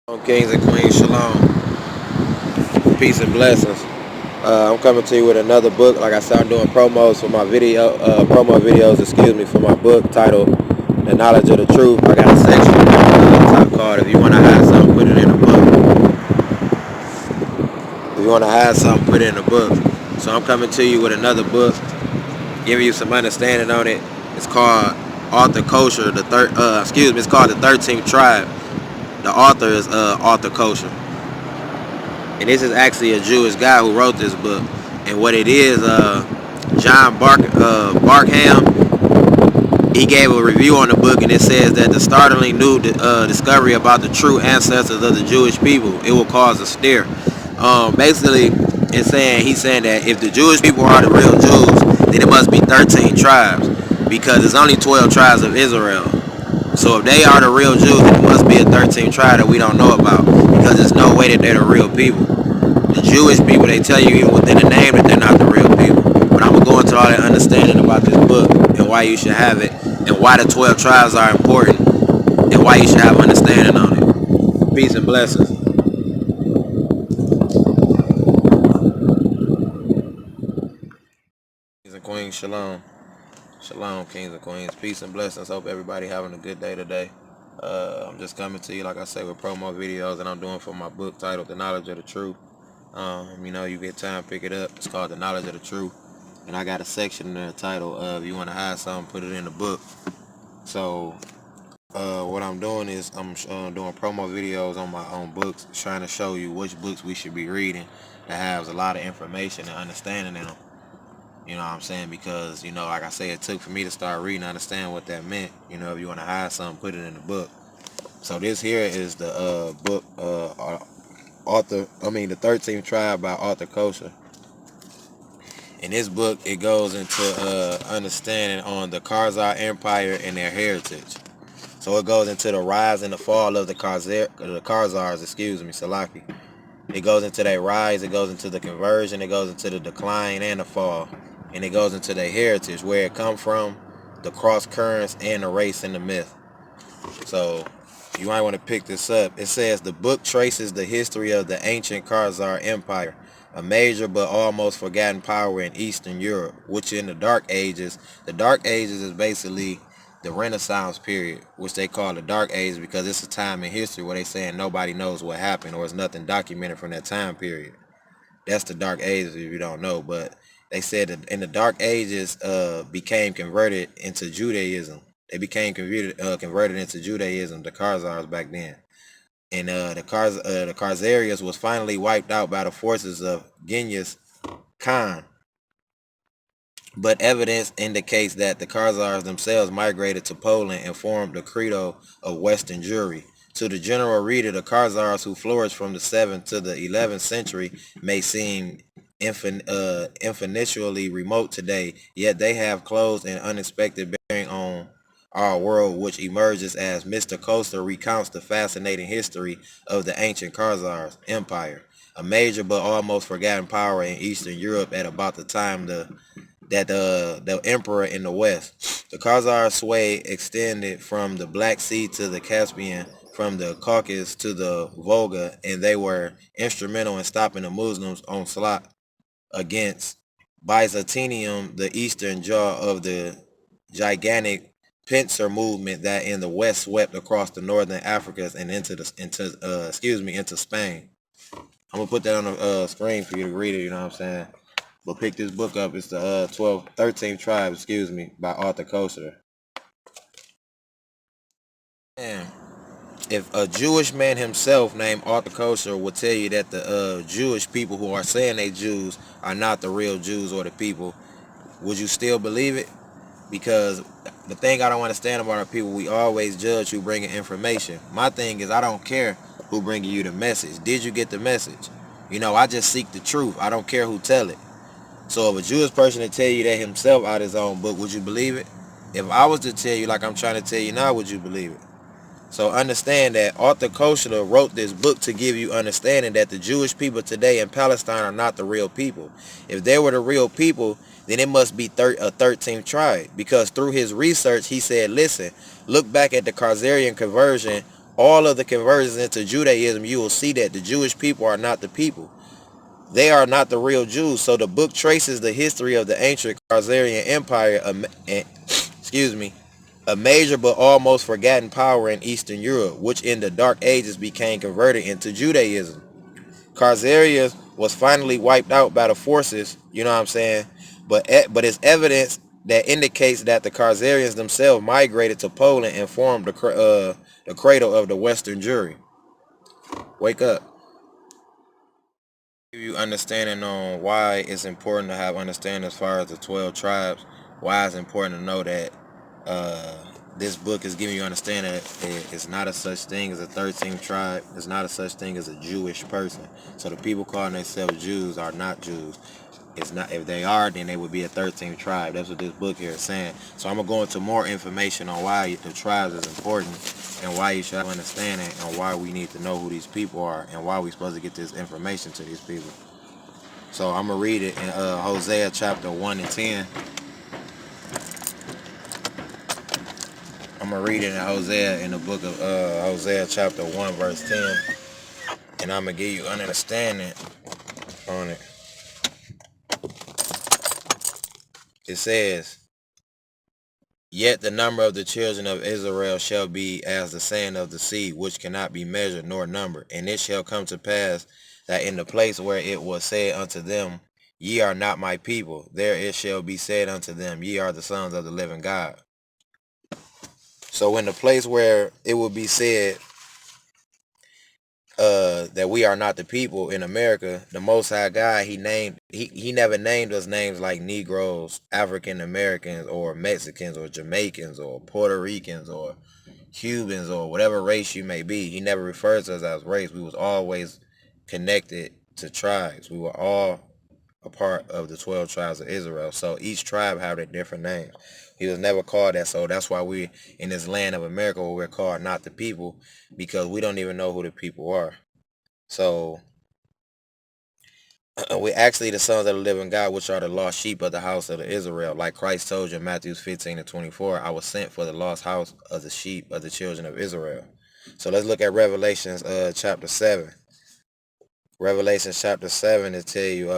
Kings and Queens, shalom, peace and blessings. I'm coming to you with another book. Like I said, I'm doing promos for my promo videos, for my book titled "The Knowledge of the Truth." I got a section top card. If you want to hide something, put it in the book. If you want to hide something, put it in the book. So I'm coming to you with another book, giving you some understanding on it. It's called Arthur Koestler. It's called the 13th Tribe. The author is Arthur Koestler. And this is actually a Jewish guy who wrote this book. And what it is, Barkham, he gave a review on the book, and it says that the startling new discovery about the true ancestors of the Jewish people, it will cause a stir. Basically, he's saying that if the Jewish people are the real Jews, then it must be 13 tribes, because there's only 12 tribes of Israel. So if they are the real Jews, then it must be a 13th tribe that we don't know about, because there's no way that they're the real people. The Jewish people, they tell you even within the name that they're not the real people. But I'm going to go into all that understanding about this book and why you should have it, and why the 12 tribes are important, and why you should have understanding on it. Peace and blessings. Kings and Queens, shalom. Shalom, Kings and Queens. Peace and blessings. Hope everybody having a good day today. I'm just coming to you, like I say, with promo videos that I'm doing for my book titled The Knowledge of the Truth. You get time, pick it up. It's called The Knowledge of the Truth. And I got a section in the title of, you want to hide something, put it in the book. So what I'm doing is I'm doing promo videos on my own books, trying to show you which books we should be reading that has a lot of information and understanding in them. You know what I'm saying? Because, like I say, it took for me to start reading, understand what that meant. If you want to hide something, put it in the book. So this here is the book, the 13th Tribe by Arthur Koestler. In this book, it goes into understanding on the Khazar Empire and their heritage. So it goes into the rise and the fall of the Khazars, Salaki. It goes into their rise, it goes into the conversion, it goes into the decline and the fall. And it goes into their heritage, where it come from, the cross currents, and the race and the myth. So you might want to pick this up. It says the book traces the history of the ancient Khazar Empire, a major but almost forgotten power in Eastern Europe, which in the Dark Ages is basically the Renaissance period, which they call the Dark Ages because it's a time in history where they saying nobody knows what happened or there's nothing documented from that time period. That's the Dark Ages if you don't know, but they said that in the Dark Ages became converted into Judaism. They became converted into Judaism, the Khazars back then. And the Khazarians was finally wiped out by the forces of Genghis Khan. But evidence indicates that the Khazars themselves migrated to Poland and formed the credo of Western Jewry. To the general reader, the Khazars who flourished from the 7th to the 11th century may seem infinitely remote today, yet they have close and unexpected bearing on our world, which emerges as Mr. Koestler recounts the fascinating history of the ancient Khazars Empire, a major but almost forgotten power in Eastern Europe at about the time the emperor in the west. The Khazar sway extended from the Black Sea to the Caspian, from the Caucasus to the Volga, and they were instrumental in stopping the Muslims' onslaught against Byzantium, the eastern jaw of the gigantic pincer movement that in the west swept across the northern Africas and into Spain. I'm gonna put that on the screen for you to read it. You know what I'm saying? But pick this book up. It's the 13th Tribe, by Arthur Koestler. Man, if a Jewish man himself named Arthur Koestler would tell you that the Jewish people who are saying they Jews are not the real Jews or the people, would you still believe it? Because the thing I don't understand about our people, we always judge who bringing information. My thing is, I don't care who bringing you the message. Did you get the message? I just seek the truth. I don't care who tell it. So if a Jewish person to tell you that himself out his own book, would you believe it? If I was to tell you like I'm trying to tell you now, would you believe it? So understand that Arthur Koestler wrote this book to give you understanding that the Jewish people today in Palestine are not the real people. If they were the real people, then it must be a 13th tribe. Because through his research, he said, listen, look back at the Khazarian conversion all of the conversions into Judaism, you will see that the Jewish people are not the people. They are not the real Jews. So the book traces the history of the ancient Khazarian Empire, a major but almost forgotten power in Eastern Europe, which in the Dark Ages became converted into Judaism. Khazaria was finally wiped out by the forces, you know what I'm saying? But it's evidence that indicates that the Khazarians themselves migrated to Poland and formed the cradle of the Western Jewry. Wake up. Give you understanding on why it's important to have understanding as far as the 12 tribes. Why it's important to know that this book is giving you understanding that it's not a such thing as a 13th tribe. It's not a such thing as a Jewish person. So the people calling themselves Jews are not Jews. It's not. If they are, then they would be a 13th tribe. That's what this book here is saying. So I'm gonna go into more information on why the tribes is important and why you should have understanding and why we need to know who these people are and why we're supposed to get this information to these people. So I'm gonna read it in Hosea chapter 1 and 10. I'm gonna read it in Hosea in the book of Hosea chapter 1 verse 10, and I'm gonna give you an understanding on it. It says, "Yet the number of the children of Israel shall be as the sand of the sea, which cannot be measured nor numbered. And it shall come to pass that in the place where it was said unto them, Ye are not my people, there it shall be said unto them, Ye are the sons of the living God." So in the place where it will be said that we are not the people in America, the Most High God, he never named us names like Negroes, African Americans, or Mexicans, or Jamaicans, or Puerto Ricans, or Cubans, or whatever race you may be. He never refers to us as race. We was always connected to tribes. We were all a part of the 12 tribes of Israel. So each tribe had a different name. He was never called that. So that's why we in this land of America where we're called not the people, because we don't even know who the people are. So we're actually the sons of the living God, which are the lost sheep of the house of the Israel. Like Christ told you in Matthew 15 and 24, I was sent for the lost house of the sheep of the children of Israel. So let's look at Revelations chapter 7. Revelation chapter 7 to tell you,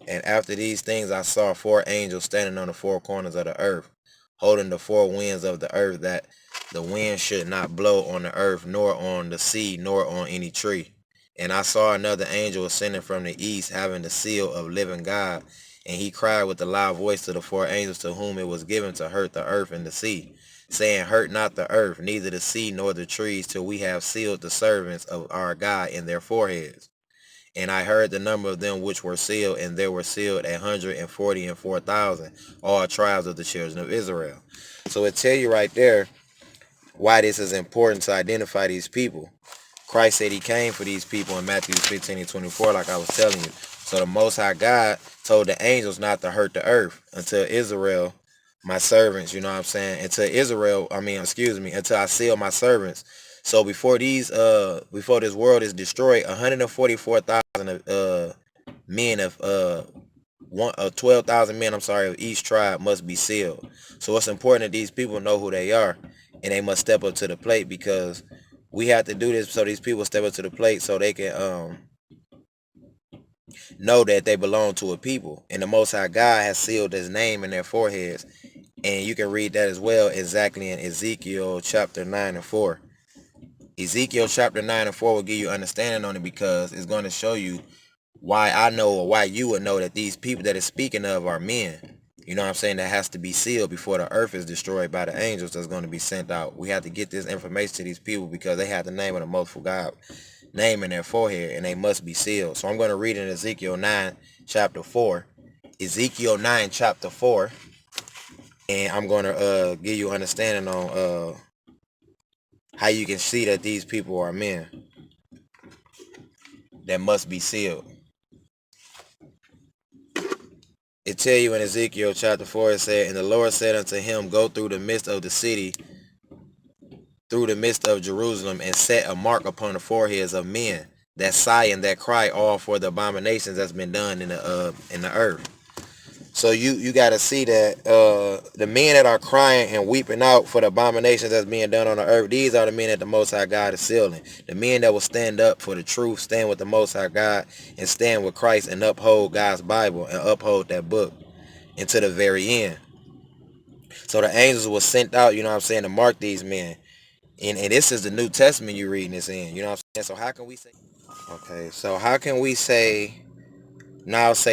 and after these things I saw 4 angels standing on the 4 corners of the earth, holding the 4 winds of the earth, that the wind should not blow on the earth, nor on the sea, nor on any tree. And I saw another angel ascending from the east, having the seal of living God, and he cried with a loud voice to the 4 angels to whom it was given to hurt the earth and the sea, saying, Hurt not the earth, neither the sea nor the trees, till we have sealed the servants of our God in their foreheads. And I heard the number of them which were sealed, and there were sealed 144,000, all tribes of the children of Israel. So it tell you right there why this is important to identify these people. Christ said he came for these people in Matthew 15 and 24, like I was telling you. So the Most High God told the angels not to hurt the earth until Israel, my servants, you know what I'm saying? Until I seal my servants. So before this world is destroyed, 144,000 men of 12,000 men, of each tribe must be sealed. So it's important that these people know who they are, and they must step up to the plate, because we have to do this so these people step up to the plate so they can know that they belong to a people. And the Most High God has sealed his name in their foreheads. And you can read that as well exactly in Ezekiel chapter 9 and 4. Ezekiel chapter 9 and 4 will give you understanding on it, because it's going to show you why I know, or why you would know, that these people that it's speaking of are men. You know what I'm saying? That has to be sealed before the earth is destroyed by the angels that's going to be sent out. We have to get this information to these people because they have the name of the Most High God name in their forehead, and they must be sealed. So I'm going to read in Ezekiel 9 chapter 4. Ezekiel 9 chapter 4. And I'm going to give you understanding on how you can see that these people are men that must be sealed. It tell you in Ezekiel chapter 4, it said, And the Lord said unto him, Go through the midst of the city, through the midst of Jerusalem, and set a mark upon the foreheads of men that sigh and that cry, all for the abominations that's been done in the earth. So you got to see that the men that are crying and weeping out for the abominations that's being done on the earth, these are the men that the Most High God is sealing. The men that will stand up for the truth, stand with the Most High God, and stand with Christ and uphold God's Bible and uphold that book until the very end. So the angels were sent out, you know what I'm saying, to mark these men. And this is the New Testament you're reading this in, you know what I'm saying? So how can we say, okay, so how can we say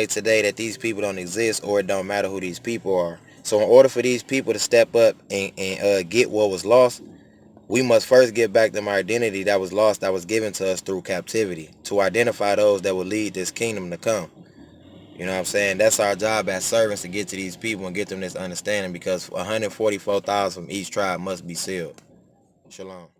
today that these people don't exist, or it don't matter who these people are? So in order for these people to step up and get what was lost, we must first get back them identity that was lost, that was given to us through captivity, to identify those that will lead this kingdom to come. You know what I'm saying? That's our job as servants, to get to these people and get them this understanding, because 144,000 from each tribe must be sealed. Shalom.